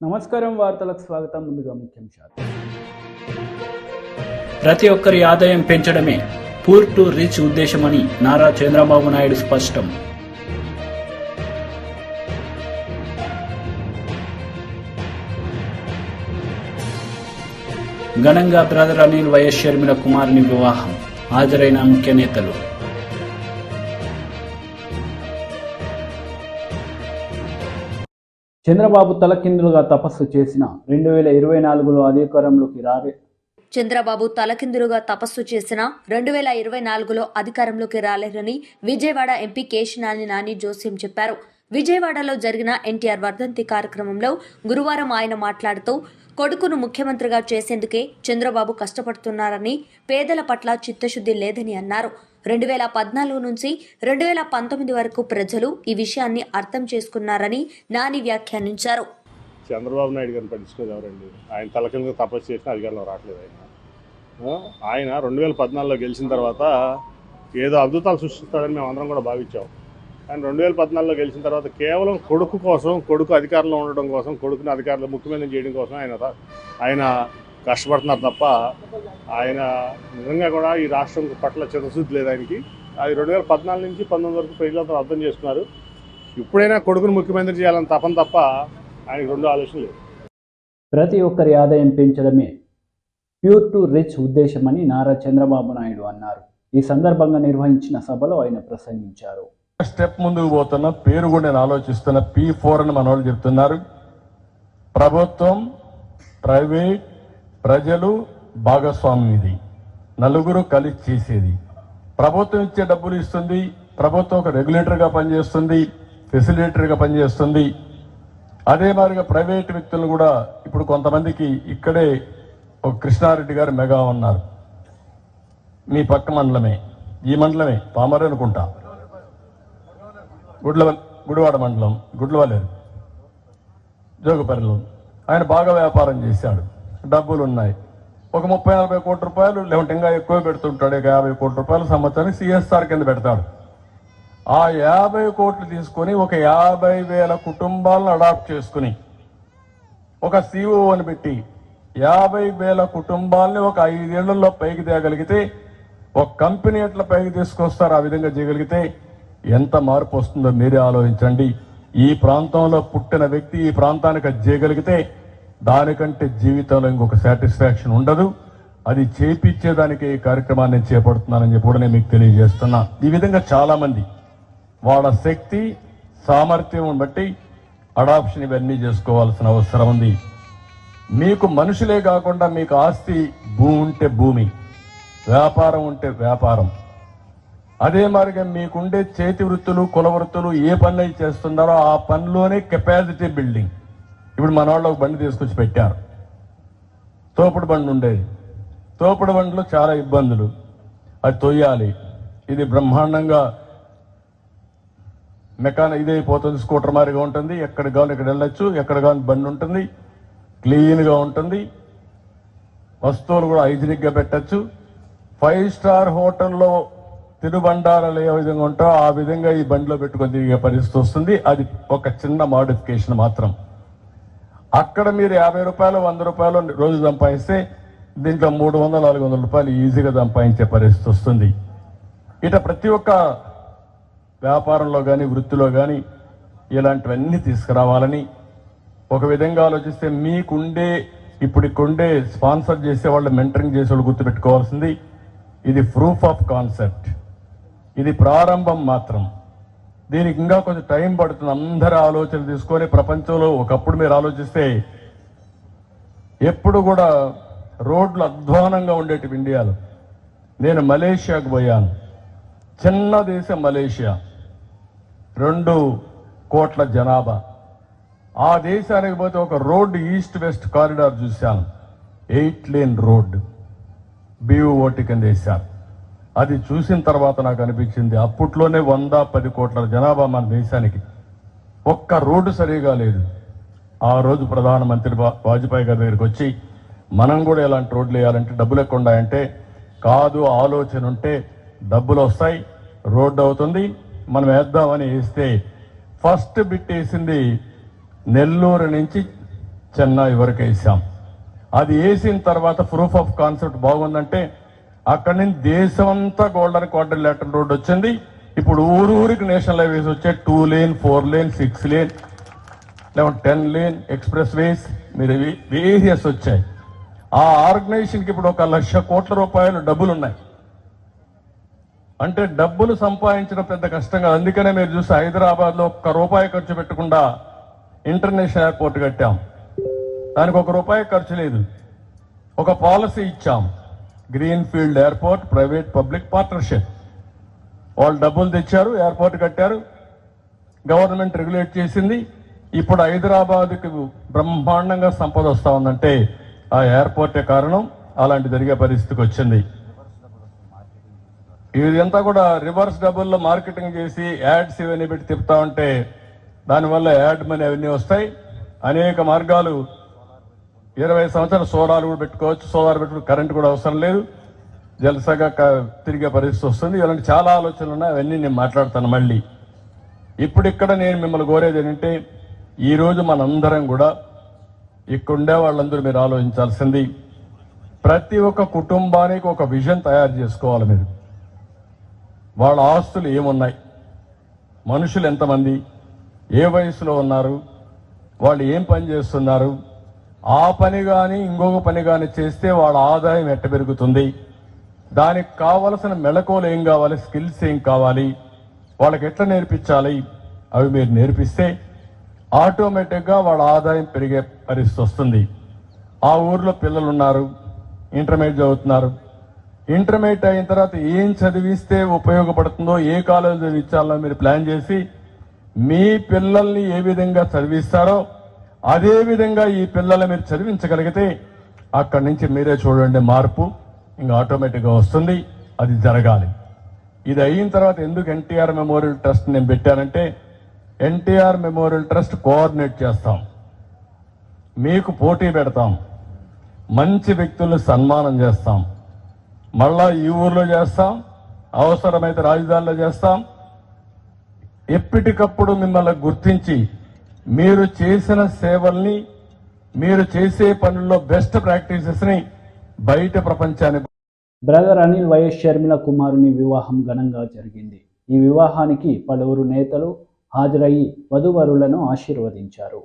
నమస్కారం, వార్తలకు స్వాగతం. ముందుగా ముఖ్యాంశాలు. ప్రతి ఒక్కరి ఆదాయం పెంచడమే పూర్ టు రిచ్ ఉద్దేశమని నారా చంద్రబాబు నాయుడు స్పష్టం. ఘనంగా బ్రదర్ అనిల్ వైఎస్ షర్మిల కుమార్ని వివాహం. హాజరైన ముఖ్య నేతలు. చంద్రబాబు తలకిందులుగా తపస్సు చేసిన 2024లో అధికారంలోకి చంద్రబాబు తలకిందులుగా తపస్సు చేసిన 2024లో అధికారంలోకి రాలేరని విజయవాడ ఎంపీ కేశినేని నాని జోస్యం చెప్పారు. విజయవాడలో జరిగిన ఎన్టీఆర్ వర్ధంతి కార్యక్రమంలో గురువారం ఆయన మాట్లాడుతూ కొడుకును ముఖ్యమంత్రిగా చేసేందుకే చంద్రబాబు కష్టపడుతున్నారని, పేదల పట్ల చిత్తశుద్ధి లేదని అన్నారు. 2014 నుంచి 2019 వరకు ప్రజలు ఈ విషయాన్ని అర్థం చేసుకున్నారని నాని వ్యాఖ్యానించారు. చంద్రబాబు నాయుడు గారిని పట్టించుకునేది ఎవరండి? ఆయన తలకిందుగా తపస్సు చేసిన అధికారంలో రావట్లేదు. ఆయన 2014లో గెలిచిన తర్వాత ఏదో అద్భుతాలు సృష్టిస్తాడని మేము అందరం కూడా భావించాం. కానీ 2014లో గెలిచిన తర్వాత కేవలం కొడుకు కోసం, కొడుకు అధికారంలో ఉండడం కోసం, కొడుకుని అధికారంలో ముఖ్యమంత్రి చేయడం కోసం ఆయన కష్టపడుతున్నారు తప్ప ఆయన నిజంగా కూడా ఈ రాష్ట్రం పట్ల చిత్తశుద్ధి లేదు ఆయనకి. అది 2014 నుంచి 19 వరకు ప్రజలంతా అర్థం చేసుకున్నారు. ఇప్పుడైనా కొడుకును ముఖ్యమంత్రి చేయాలని తపన తప్ప ఆయనకు రెండు ఆలోచనలు లేవు. ప్రతి ఒక్కరి ఆదాయం పెంచడమే ప్యూర్ టు రిచ్ ఉద్దేశమని నారా చంద్రబాబు నాయుడు అన్నారు. ఈ సందర్భంగా నిర్వహించిన సభలో ఆయన ప్రసంగించారు. స్టెప్ ముందుకు పోతున్న పేరు కూడా నేను ఆలోచిస్తున్న P4 అని మన వాళ్ళు చెప్తున్నారు. ప్రభుత్వం, ప్రైవేట్, ప్రజలు భాగస్వామ్యం. ఇది నలుగురు కలిసి చేసేది. ప్రభుత్వం ఇచ్చే డబ్బులు ఇస్తుంది. ప్రభుత్వం ఒక రెగ్యులేటర్గా పనిచేస్తుంది, ఫెసిలిటేటర్గా పనిచేస్తుంది. అదే మాదిరిగా ప్రైవేట్ వ్యక్తులు కూడా ఇప్పుడు కొంతమందికి ఇక్కడే ఒక కృష్ణారెడ్డి గారు మెగా ఉన్నారు. మీ పక్క మండలమే, ఈ మండలమే పామరే అనుకుంటా, గుడివాడ మండలం, గుడ్లవల్లేరు, జోగుపల్లిలో ఆయన బాగా వ్యాపారం చేశాడు. డబ్బులు ఉన్నాయి. ఒక 30-40 కోట్ల రూపాయలు, లేకుంటే ఇంకా ఎక్కువ పెడుతుంటాడు. 50 కోట్ల రూపాయలు సంవత్సరానికి CSR కింద పెడతాడు. ఆ 50 కోట్లు తీసుకొని ఒక 50,000 కుటుంబాలను అడాప్ట్ చేసుకుని ఒక CEO అని పెట్టి 50,000 కుటుంబాలని ఒక 5 ఏళ్లలో పైకి తేగలిగితే, ఒక కంపెనీ ఎట్లా పైకి తీసుకొస్తారు ఆ విధంగా చేయగలిగితే ఎంత మార్పు వస్తుందో మీరే ఆలోచించండి. ఈ ప్రాంతంలో పుట్టిన వ్యక్తి ఈ ప్రాంతానికి అది చేయగలిగితే దానికంటే జీవితంలో ఇంకొక సాటిస్ఫాక్షన్ ఉండదు. అది చేపించేదానికి ఈ కార్యక్రమాన్ని చేపడుతున్నానని చెప్పి కూడా నేను మీకు తెలియజేస్తున్నా. ఈ విధంగా చాలా మంది వాళ్ళ శక్తి సామర్థ్యం బట్టి అడాప్షన్ ఇవన్నీ చేసుకోవాల్సిన అవసరం ఉంది. మీకు మనుషులే కాకుండా మీకు ఆస్తి, భూమి ఉంటే భూమి, వ్యాపారం ఉంటే వ్యాపారం, అదే మాదిరిగా మీకుండే చేతి వృత్తులు, కుల వృత్తులు ఏ పనులు చేస్తున్నారో ఆ పనిలోనే కెపాసిటీ బిల్డింగ్. ఇప్పుడు మన వాళ్ళు ఒక బండి తీసుకొచ్చి పెట్టారు. తోపుడు బండి ఉండేది. తోపుడు బండిలో చాలా ఇబ్బందులు. అది తొయ్యాలి. ఇది బ్రహ్మాండంగా ఇదైపోతుంది. స్కూటర్ మారిగా ఉంటుంది. ఎక్కడ కావాలి ఇక్కడ వెళ్ళొచ్చు. ఎక్కడ కావాలి బండి ఉంటుంది. క్లీన్గా ఉంటుంది. వస్తువులు కూడా హైజీనిక్గా పెట్టచ్చు. 5 స్టార్ హోటల్లో తినుబండారాలు ఏ విధంగా ఉంటాయో ఆ విధంగా ఈ బండిలో పెట్టుకొని తిరిగే పరిస్థితి వస్తుంది. అది ఒక చిన్న మాడిఫికేషన్ మాత్రం. అక్కడ మీరు 50 రూపాయలు, 100 రూపాయలు రోజు సంపాదిస్తే దీంట్లో 300-400 రూపాయలు ఈజీగా సంపాదించే పరిస్థితి వస్తుంది. ఇట ప్రతి ఒక్క వ్యాపారంలో కానీ, వృత్తిలో కానీ ఇలాంటివన్నీ తీసుకురావాలని ఒక విధంగా ఆలోచిస్తే మీకుండే ఇప్పుడుకుండే స్పాన్సర్ చేసేవాళ్ళు, మెంటరింగ్ చేసేవాళ్ళు గుర్తుపెట్టుకోవాల్సింది ఇది ప్రూఫ్ ఆఫ్ కాన్సెప్ట్. ఇది ప్రారంభం మాత్రం. దీనికి ఇంకా కొంచెం టైం పడుతుంది. అందరి ఆలోచనలు తీసుకొని ప్రపంచంలో ఒకప్పుడు మీరు ఆలోచిస్తే ఎప్పుడు కూడా రోడ్లు అధ్వానంగా ఉండేటివి ఇండియాలో. నేను మలేషియాకు పోయాను. చిన్న దేశం మలేషియా, 2 కోట్ల జనాభా. ఆ దేశానికి పోతే ఒక రోడ్డు ఈస్ట్ వెస్ట్ కారిడార్ చూశాను. 8 లేన్ రోడ్డు BOT కింద వేశారు. అది చూసిన తర్వాత నాకు అనిపించింది అప్పట్లోనే 110 కోట్ల జనాభా మన దేశానికి ఒక్క రోడ్డు సరిగా లేదు. ఆ రోజు ప్రధానమంత్రి వాజ్పేయి గారి దగ్గరికి వచ్చి మనం కూడా ఇలాంటి రోడ్లు వేయాలంటే డబ్బులు ఎక్కువ ఉన్నాయంటే, కాదు ఆలోచన ఉంటే డబ్బులు వస్తాయి, రోడ్డు అవుతుంది, మనం వేద్దామని వేస్తే ఫస్ట్ బిట్ వేసింది నెల్లూరు నుంచి చెన్నై వరకు వేసాం. అది వేసిన తర్వాత ప్రూఫ్ ఆఫ్ కాన్సెప్ట్ బాగుందంటే అక్కడి నుంచి దేశం అంతా గోల్డెన్ క్వాడ్రిలేటరల్ రోడ్ వచ్చింది. ఇప్పుడు ఊరికి నేషనల్ హైవేస్ వచ్చాయి. 2 lane, 4 lane, 6 lane, 10 lane express వేస్ మీరు వేరియస్ వచ్చాయి. ఆ ఆర్గనైజేషన్కి ఇప్పుడు 1,00,000 కోట్ల రూపాయలు డబ్బులు ఉన్నాయి. అంటే డబ్బులు సంపాదించడం పెద్ద కష్టం కాదు. అందుకనే మీరు చూస్తే హైదరాబాద్ లో 1 రూపాయి ఖర్చు పెట్టకుండా ఇంటర్నేషనల్ ఎయిర్పోర్ట్ కట్టాం. దానికి 1 రూపాయి ఖర్చు లేదు. ఒక పాలసీ ఇచ్చాం, green field airport private public partnership. వాళ్ళు డబ్బులు తెచ్చారు, ఎయిర్పోర్ట్ కట్టారు, గవర్నమెంట్ రెగ్యులేట్ చేసింది. ఇప్పుడు హైదరాబాద్కి బ్రహ్మాండంగా సంపద వస్తా ఉందంటే ఆ ఎయిర్పోర్టే కారణం. అలాంటి జరిగే పరిస్థితికి వచ్చింది. ఇదంతా కూడా రివర్స్ డబ్బుల్లో మార్కెటింగ్ చేసి యాడ్స్ ఇవన్నీ పెట్టి తిప్పుతా ఉంటే దానివల్ల యాడ్ మనీ అవన్నీ వస్తాయి. అనేక మార్గాలు, 20 సంవత్సరాలు సోలార్ కూడా పెట్టుకోవచ్చు. సోలార్ పెట్టుకుని కరెంట్ కూడా అవసరం లేదు, జలసగా తిరిగే పరిస్థితి వస్తుంది. ఇలాంటి చాలా ఆలోచనలు ఉన్నాయి, అవన్నీ నేను మాట్లాడతాను మళ్ళీ. ఇప్పుడు ఇక్కడ నేను మిమ్మల్ని కోరేది ఏంటంటే, ఈరోజు మనందరం కూడా ఇక్కడుండే వాళ్ళందరూ మీరు ఆలోచించాల్సింది, ప్రతి ఒక్క కుటుంబానికి ఒక విజన్ తయారు చేసుకోవాలి. మీరు వాళ్ళ ఆస్తులు ఏమున్నాయి, మనుషులు ఎంతమంది, ఏ వయసులో ఉన్నారు, వాళ్ళు ఏం పని చేస్తున్నారు, ఆ పని కానీ ఇంకొక పని కానీ చేస్తే వాళ్ళ ఆదాయం ఎట్ట పెరుగుతుంది, దానికి కావలసిన మెళకువలు ఏం కావాలి, స్కిల్స్ ఏం కావాలి, వాళ్ళకి ఎట్లా నేర్పించాలి, అవి మీరు నేర్పిస్తే ఆటోమేటిక్గా వాళ్ళ ఆదాయం పెరిగే పరిస్థితి వస్తుంది. ఆ ఊర్లో పిల్లలు ఉన్నారు, ఇంటర్మీడియట్ చదువుతున్నారు. ఇంటర్మీడియట్ అయిన తర్వాత ఏం చదివిస్తే ఉపయోగపడుతుందో, ఏ కాలేజ్ చదివించాలో మీరు ప్లాన్ చేసి మీ పిల్లల్ని ఏ విధంగా చదివిస్తారో అదే విధంగా ఈ పిల్లల్ని మీరు చదివించగలిగితే అక్కడి నుంచి మీరే చూడండి మార్పు ఇంకా ఆటోమేటిక్గా వస్తుంది. అది జరగాలి. ఇది అయిన తర్వాత ఎందుకు ఎన్టీఆర్ మెమోరియల్ ట్రస్ట్ నేను పెట్టానంటే, ఎన్టీఆర్ మెమోరియల్ ట్రస్ట్ కోఆర్డినేట్ చేస్తాం, మీకు పోటీ పెడతాం, మంచి వ్యక్తుల్ని సన్మానం చేస్తాం, మళ్ళా ఈ ఊర్లో చేస్తాం, అవసరమైతే రాజధానిలో చేస్తాం. ఎప్పటికప్పుడు మిమ్మల్ని గుర్తించి మీరు చేసిన సేవల్ని, మీరు చేసే పనుల్లో బెస్ట్ ప్రాక్టీసెస్ ని బయట ప్రపంచానికి. బ్రదర్ అనిల్ వైఎస్ షర్మిల కుమారుని వివాహం ఘనంగా జరిగింది. ఈ వివాహానికి పలువురు నేతలు హాజరయ్యి వధూవరులను ఆశీర్వదించారు.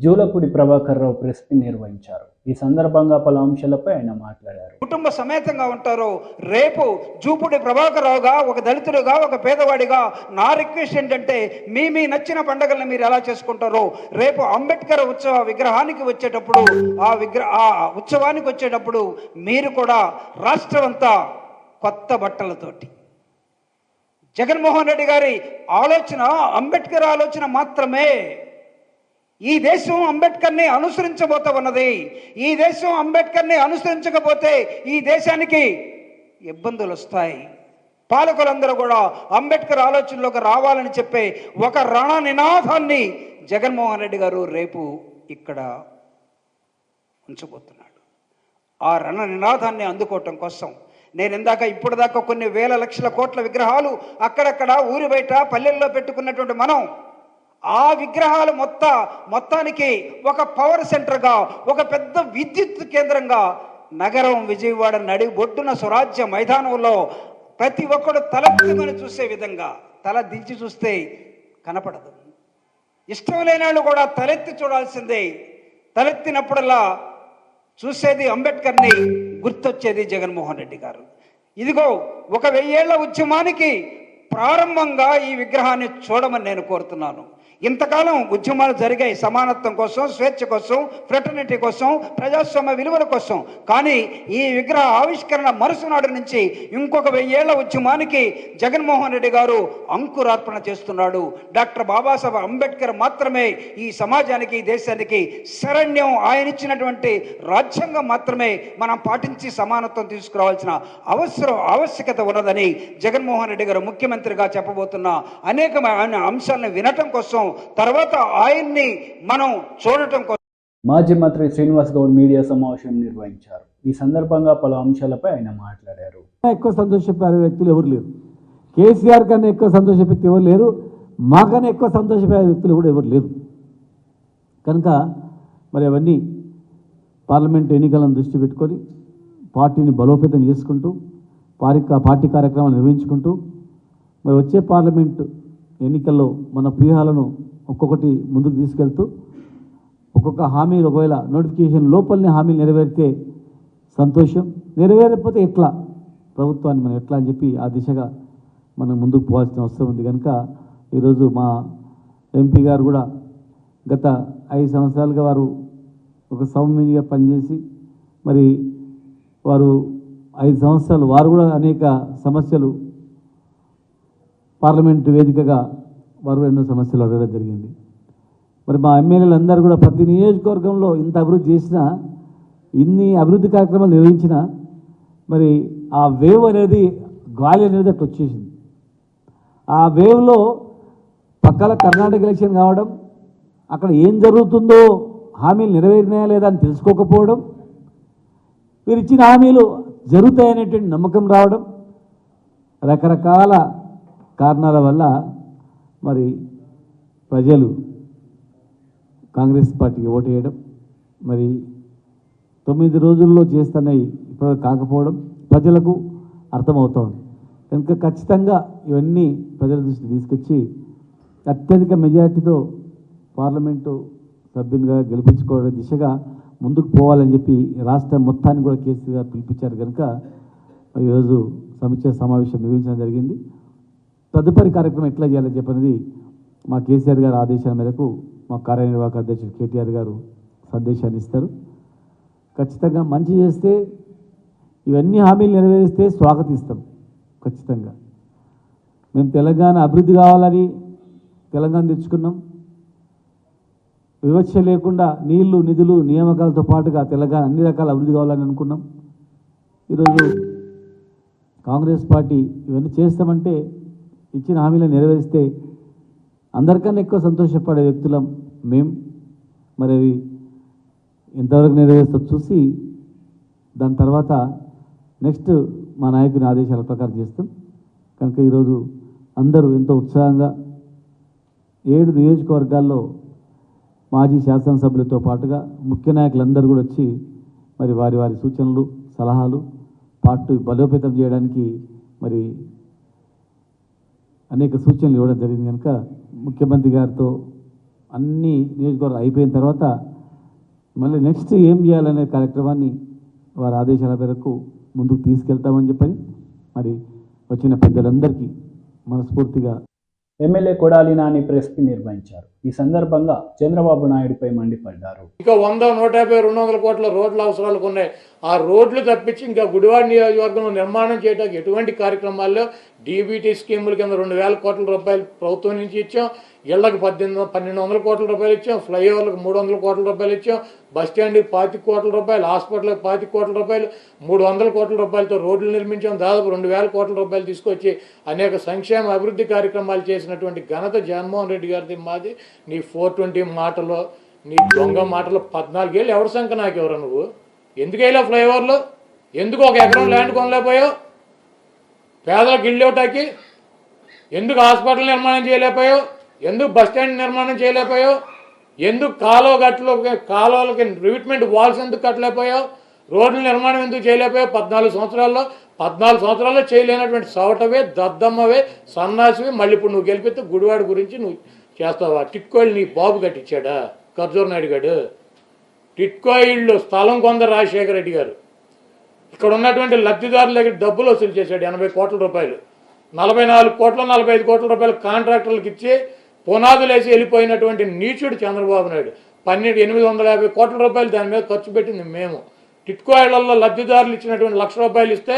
జూలపూడి ప్రభాకర్ రావు ప్రెస్ మీట్ నిర్వహించారు. ఈ సందర్భంగా పలు అంశాలపై ఆయన మాట్లాడారు. కుటుంబ సమేతంగా ఉంటారు. రేపు జూపూడి ప్రభాకర్ రావుగా, ఒక దళితుడిగా, ఒక పేదవాడిగా నా రిక్వెస్ట్ ఏంటంటే, మీ నచ్చిన పండుగలను మీరు ఎలా చేసుకుంటారో రేపు అంబేద్కర్ ఉత్సవ విగ్రహానికి వచ్చేటప్పుడు, ఆ ఉత్సవానికి వచ్చేటప్పుడు మీరు కూడా రాష్ట్రం అంతా కొత్త బట్టలతోటి, జగన్మోహన్ రెడ్డి గారి ఆలోచన అంబేద్కర్ ఆలోచన మాత్రమే. ఈ దేశం అంబేద్కర్ని అనుసరించబోతా ఉన్నది. ఈ దేశం అంబేద్కర్ని అనుసరించకపోతే ఈ దేశానికి ఇబ్బందులు వస్తాయి. పాలకులందరూ కూడా అంబేద్కర్ ఆలోచనలోకి రావాలని చెప్పే ఒక రణ నినాదాన్ని జగన్మోహన్ రెడ్డి గారు రేపు ఇక్కడ ఉంచబోతున్నాడు. ఆ రణ నినాదాన్ని అందుకోవటం కోసం నేను ఇప్పటిదాకా కొన్ని వేల లక్షల కోట్ల విగ్రహాలు అక్కడక్కడ ఊరి బయట పల్లెల్లో పెట్టుకున్నటువంటి మనం ఆ విగ్రహాలు మొత్తానికి ఒక పవర్ సెంటర్గా, ఒక పెద్ద విద్యుత్ కేంద్రంగా నగరం విజయవాడ నడిబొడ్డున స్వరాజ్య మైదానంలో ప్రతి ఒక్కడు తలెత్తుకొని చూసే విధంగా, తల దించి చూస్తే కనపడదు. ఇష్టం లేని వాళ్ళు కూడా తలెత్తి చూడాల్సిందే. తలెత్తినప్పుడల్లా చూసేది అంబేద్కర్ని, గుర్తొచ్చేది జగన్మోహన్ రెడ్డి గారు. ఇదిగో ఒక 1000 ఏళ్ల ఉద్యమానికి ప్రారంభంగా ఈ విగ్రహాన్ని చూడమని నేను కోరుతున్నాను. ఇంతకాలం ఉద్యమాలు జరిగాయి సమానత్వం కోసం, స్వేచ్ఛ కోసం, ఫ్రెటర్నిటీ కోసం, ప్రజాస్వామ్య విలువల కోసం. కానీ ఈ విగ్రహ ఆవిష్కరణ మరుసనాడు నుంచి ఇంకొక 1000 ఏళ్ల ఉద్యమానికి జగన్మోహన్ రెడ్డి గారు అంకురార్పణ చేస్తున్నాడు. డాక్టర్ బాబాసాహెబ్ అంబేద్కర్ మాత్రమే ఈ సమాజానికి, ఈ దేశానికి శరణ్యం. ఆయన ఇచ్చినటువంటి రాజ్యాంగం మాత్రమే మనం పాటించి సమానత్వం తీసుకురావాల్సిన ఆవశ్యకత ఉన్నదని జగన్మోహన్ రెడ్డి గారు ముఖ్యమంత్రిగా చెప్పబోతున్న అనేకమైన అంశాలను వినటం కోసం, తర్వాత ఆయన్ని మనం చూడటం కోసం మాజీ మంత్రి శ్రీనివాస్ గౌడ్ మీడియా సమావేశం నిర్వహించారు. ఈ సందర్భంగా పలు అంశాలపై ఆయన మాట్లాడారు. ఎక్కువ సంతోషపడే వ్యక్తులు ఎవరు లేరు. కేసీఆర్ కన్నా ఎక్కువ సంతోష వ్యక్తి ఎవరు లేరు. మాకన్నా ఎక్కువ సంతోషపడే వ్యక్తులు కూడా ఎవరు లేరు. కనుక మరి అవన్నీ పార్లమెంట్ ఎన్నికలను దృష్టి పెట్టుకొని పార్టీని బలోపేతం చేసుకుంటూ పార్టీ కార్యక్రమాలు నిర్వహించుకుంటూ మరి వచ్చే పార్లమెంటు ఎన్నికల్లో మన వ్యూహాలను ఒక్కొక్కటి ముందుకు తీసుకెళ్తూ ఒక్కొక్క హామీలు, ఒకవేళ నోటిఫికేషన్ లోపలనే హామీలు నెరవేరితే సంతోషం, నెరవేరకపోతే ఎట్లా, ప్రభుత్వాన్ని మనం ఎట్లా అని చెప్పి ఆ దిశగా మనం ముందుకు పోవాల్సిన అవసరం ఉంది. కనుక ఈరోజు మా ఎంపీ గారు కూడా గత 5 సంవత్సరాలుగా వారు ఒక సౌమ్యంగా పనిచేసి మరి వారు 5 సంవత్సరాలు వారు కూడా అనేక సమస్యలు పార్లమెంటు వేదికగా వారు ఎన్నో సమస్యలు అడగడం జరిగింది. మరి మా ఎమ్మెల్యేలు అందరూ కూడా ప్రతి నియోజకవర్గంలో ఇంత అభివృద్ధి చేసినా, ఇన్ని అభివృద్ధి కార్యక్రమాలు నిర్వహించినా మరి ఆ వేవ్ అనేది, గాలి అనేది అట్లా వచ్చేసింది. ఆ వేవ్లో పక్కల కర్ణాటక ఎలక్షన్ కావడం, అక్కడ ఏం జరుగుతుందో హామీలు నెరవేరినాయా లేదా అని తెలుసుకోకపోవడం, మీరు ఇచ్చిన హామీలు జరుగుతాయనేటువంటి నమ్మకం రావడం, రకరకాల కారణాల వల్ల మరి ప్రజలు కాంగ్రెస్ పార్టీకి ఓటు వేయడం, మరి 9 రోజుల్లో చేస్తున్నాయి ఇప్పుడు కాకపోవడం ప్రజలకు అర్థమవుతోంది. కనుక ఖచ్చితంగా ఇవన్నీ ప్రజల దృష్టికి తీసుకొచ్చి అత్యధిక మెజార్టీతో పార్లమెంటు సభ్యునిగా గెలిపించుకోవడం దిశగా ముందుకు పోవాలని చెప్పి రాష్ట్రం మొత్తాన్ని కూడా కేసీఆర్ గారు పిలిపించారు. కనుక ఈరోజు సమీక్ష సమావేశం నిర్వహించడం జరిగింది. తదుపరి కార్యక్రమం ఎట్లా చేయాలని చెప్పనేది మా కేసీఆర్ గారి ఆదేశాల మేరకు మా కార్యనిర్వాహక అధ్యక్షుడు కేటీఆర్ గారు సందేశాన్ని ఇస్తారు. ఖచ్చితంగా మంచి చేస్తే, ఇవన్నీ హామీలు నెరవేరిస్తే స్వాగతిస్తాం. ఖచ్చితంగా మేము తెలంగాణ అభివృద్ధి కావాలని తెలంగాణ తెచ్చుకున్నాం. వివక్ష లేకుండా నీళ్లు, నిధులు, నియామకాలతో పాటుగా తెలంగాణ అన్ని రకాల అభివృద్ధి కావాలని అనుకున్నాం. ఈరోజు కాంగ్రెస్ పార్టీ ఇవన్నీ చేస్తామంటే, ఇచ్చిన హామీలను నెరవేరిస్తే అందరికన్నా ఎక్కువ సంతోషపడే వ్యక్తులం మేం. మరి అవి ఎంతవరకు నెరవేరుస్తో చూసి దాని తర్వాత నెక్స్ట్ మా నాయకుని ఆదేశాల ప్రకారం చేస్తాం. కనుక ఈరోజు అందరూ ఎంతో ఉత్సాహంగా 7 నియోజకవర్గాల్లో మాజీ శాసనసభ్యులతో పాటుగా ముఖ్య నాయకులందరూ కూడా వచ్చి మరి వారి వారి సూచనలు, సలహాలు పార్టీ బలోపేతం చేయడానికి మరి అనేక సూచనలు ఇవ్వడం జరిగింది. కనుక ముఖ్యమంత్రి గారితో అన్ని నియోజకవర్గం అయిపోయిన తర్వాత మళ్ళీ నెక్స్ట్ ఏం చేయాలనే కార్యక్రమాన్ని వారి ఆదేశాల మేరకు ముందుకు తీసుకెళ్తామని చెప్పని మరి వచ్చిన పెద్దలందరికీ మనస్ఫూర్తిగా MLA Kodali Nani press meet నిర్వహించారు. ఈ సందర్భంగా చంద్రబాబు నాయుడుపై మండిపడ్డారు. ఇంకా 100, 150, 200 కోట్ల రోడ్ల అవసరాలకు ఉన్నాయి. ఆ రోడ్లు తప్పించి ఇంకా గుడివాడ నియోజకవర్గంలో నిర్మాణం చేయడానికి ఎటువంటి కార్యక్రమాల్లో డీబీటీ స్కీముల కింద 2,000 కోట్ల రూపాయలు ప్రభుత్వం నుంచి ఇచ్చాం. ఇళ్లకు 1,200 కోట్ల రూపాయలు ఇచ్చాం. ఫ్లైఓవర్లకు 300 కోట్ల రూపాయలు ఇచ్చాం. బస్టాండ్కి 25 కోట్ల రూపాయలు, హాస్పిటల్కి 25 కోట్ల రూపాయలు, 300 కోట్ల రూపాయలతో రోడ్లు నిర్మించాం. దాదాపు 2,000 కోట్ల రూపాయలు తీసుకొచ్చి అనేక సంక్షేమ అభివృద్ధి కార్యక్రమాలు చేసినటువంటి ఘనత జగన్మోహన్ రెడ్డి గారిది మాది. నీ 420 మాటలో, నీ దొంగ మాటలో 14 ఏళ్ళు ఎవరి సంఖ్య నాకు ఎవరు నువ్వు? ఎందుకు వేయలే ఫ్లైఓవర్లు? ఎందుకు 1 ఎకరం ల్యాండ్ కొనలేకపోయావు? పేదలకు ఇళ్ళు ఇవ్వటానికి ఎందుకు హాస్పిటల్ నిర్మాణం చేయలేకపోయావు? ఎందుకు బస్టాండ్ నిర్మాణం చేయలేకపోయావు? ఎందుకు కాలువలకి రివిట్మెంట్ వాల్స్ ఎందుకు కట్టలేకపోయావు? రోడ్ల నిర్మాణం ఎందుకు చేయలేకపోయావు? 14 సంవత్సరాల్లో చేయలేనటువంటి సవటవే, దద్దమ్మవే, సన్నాసివి. మళ్ళీ ఇప్పుడు నువ్వు గెలిపితే గుడివాడ గురించి నువ్వు చేస్తావా? టిట్కోయిలు నీ బాబు కట్టించాడా ఖర్జూర్ నాయుడు గారు? టిట్కో ఇళ్ళు స్థలం కొంద రాజశేఖర రెడ్డి గారు ఇక్కడ ఉన్నటువంటి లబ్ధిదారుల దగ్గర డబ్బులు వసూలు చేశాడు 80 కోట్ల రూపాయలు. 44 కోట్ల 45 కోట్ల రూపాయలు కాంట్రాక్టర్లకు ఇచ్చి పునాదులు వేసి వెళ్ళిపోయినటువంటి నీచుడు చంద్రబాబు నాయుడు. 850 కోట్ల రూపాయలు దాని మీద ఖర్చు పెట్టింది మేము. టిట్కో ఇళ్లలో లబ్ధిదారులు ఇచ్చినటువంటి 1,00,000 రూపాయలు ఇస్తే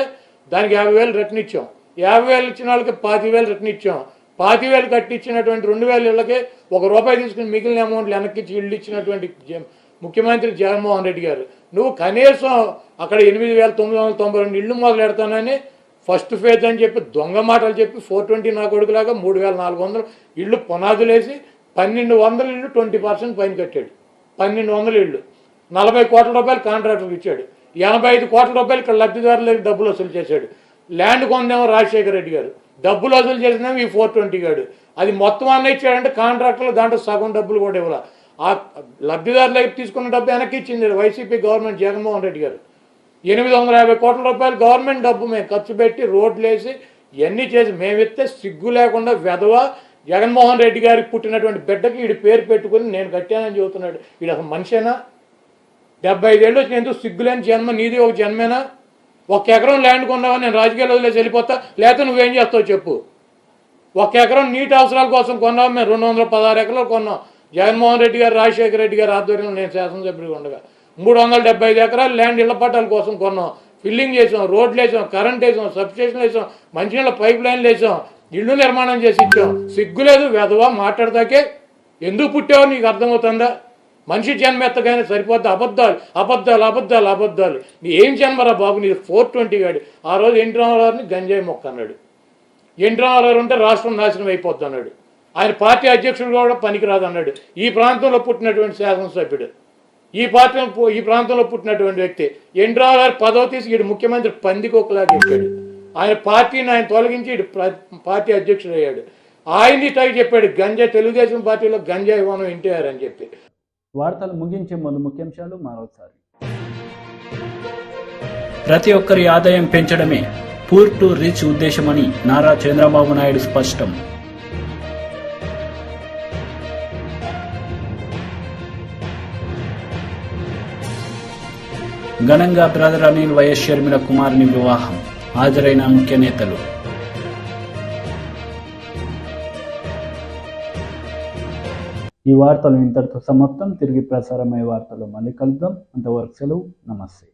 దానికి 50,000 రిటర్న్ ఇచ్చాం. 50,000 ఇచ్చిన వాళ్ళకి 25,000 రిటర్న్ ఇచ్చాం. 25,000 కట్టించినటువంటి 2,000 ఇళ్ళకి ₹1 తీసుకుని మిగిలిన అమౌంట్లు వెనక్కిచ్చి ఇళ్ళు ఇచ్చినటువంటి ముఖ్యమంత్రి జగన్మోహన్ రెడ్డి గారు. నువ్వు కనీసం అక్కడ 8,992 ఇళ్ళు మొదలు పెడతానని ఫస్ట్ ఫేజ్ అని చెప్పి దొంగ మాటలు చెప్పి 420 నా కొడుకులాగా 3,400 ఇళ్ళు పునాదులు వేసి 1,200 ఇళ్ళు 20% పైన కట్టాడు. 1,200 ఇళ్ళు 40 కోట్ల రూపాయలు కాంట్రాక్టర్కి ఇచ్చాడు. 85 కోట్ల రూపాయలు ఇక్కడ లబ్ధిదారులకు డబ్బులు వసూలు చేశాడు. ల్యాండ్ కొందేమో రాజశేఖర రెడ్డి గారు, డబ్బులు వసూలు చేసినామో ఈ 420 గాడు. అది మొత్తం అన్న ఇచ్చాడంటే కాంట్రాక్టర్లు దాంట్లో సగం డబ్బులు కూడా ఇవ్వాలి. ఆ లబ్ధిదారుల దగ్గర తీసుకున్న డబ్బు వెనక్కి ఇచ్చింది వైసీపీ గవర్నమెంట్ జగన్మోహన్ రెడ్డి గారు. 850 కోట్ల రూపాయలు గవర్నమెంట్ డబ్బు మేము ఖర్చు పెట్టి రోడ్లు వేసి ఇవన్నీ చేసి మేమిస్తే సిగ్గు లేకుండా వెధవ జగన్మోహన్ రెడ్డి గారికి పుట్టినటువంటి బిడ్డకి వీడి పేరు పెట్టుకుని నేను కట్టానని చెబుతున్నాడు. వీడు అసలు మనిషేనా? 75 ఏళ్ళు వచ్చి ఎందుకు సిగ్గులేని జన్మ నీది ఒక జన్మేనా? 1 ఎకరం ల్యాండ్ కొన్నావా నేను రాజకీయాలు వదిలేసి వెళ్ళిపోతా, లేకపోతే నువ్వేం చేస్తావు చెప్పు. 1 ఎకరం నీటి అవసరాల కోసం కొన్నావు. మేము 216 ఎకరాలు కొన్నాం. జగన్మోహన్ రెడ్డి గారు, రాజశేఖర రెడ్డి గారు ఆధ్వర్యంలో నేను శాసనసభ్యుడిగా ఉండగా 375 ఎకరాలు ల్యాండ్ ఇళ్ల పట్టాల కోసం కొన్నాం. ఫిల్లింగ్ చేసాం, రోడ్లు వేసాం, కరెంట్ వేసాం, సబ్స్టేషన్లు వేసాం, మంచినీళ్ళ పైప్ లైన్లు వేసాం, ఇళ్ళు నిర్మాణం చేసి ఇచ్చాం. సిగ్గులేదు వెధవా మాట్లాడతాకే? ఎందుకు పుట్టావో నీకు అర్థమవుతుందా? మనిషి జన్మ ఎత్తగానే సరిపోద్ది. అబద్ధాలు అబద్ధాలు అబద్ధాలు అబద్ధాలు. నీ ఏం జన్మరా బాబు నీది? 420 గాడి. ఆ రోజు ఎన్టీ రామారావుని గంజాయి మొక్క అన్నాడు. ఎన్టీ రామారావు ఉంటే రాష్ట్రం నాశనం అయిపోద్ది అన్నాడు. ఆయన పార్టీ అధ్యక్షుడు కూడా పనికిరాదు అన్నాడు. ఈ ప్రాంతంలో పుట్టినటువంటి శాసనసభ్యుడు, ఈ ప్రాంతంలో పుట్టినటువంటి వ్యక్తి ఎన్టీ రామారావు పదవి తీసి వీడు ముఖ్యమంత్రి పందికొక్కలాగా చెప్పాడు. ఆయన పార్టీని ఆయన తొలగించి వీడు పార్టీ అధ్యక్షుడు అయ్యాడు. ఆయన్ని తగ్గి చెప్పాడు గంజాయి, తెలుగుదేశం పార్టీలో గంజాయి ఇవ్వను ఎన్టీఆర్ అని చెప్పి. వార్తలు ముగించే ముందు ముఖ్యాంశాలు మరోసారి. ప్రతి ఒక్కరి ఆదాయం పెంచడమే పూర్ టు రిచ్ ఉద్దేశమని నారా చంద్రబాబు నాయుడు స్పష్టం. ఘనంగా బ్రదర్ అనిల్ వైఎస్ షర్మిల కుమారుని వివాహం. హాజరైన ముఖ్య నేతలు. ఈ వార్తలు ఇంతటితో సమాప్తం. తిరిగి ప్రసారమయ్యే వార్తలు మళ్ళీ కలుద్దాం. అంతవరకు సెలవు. నమస్తే.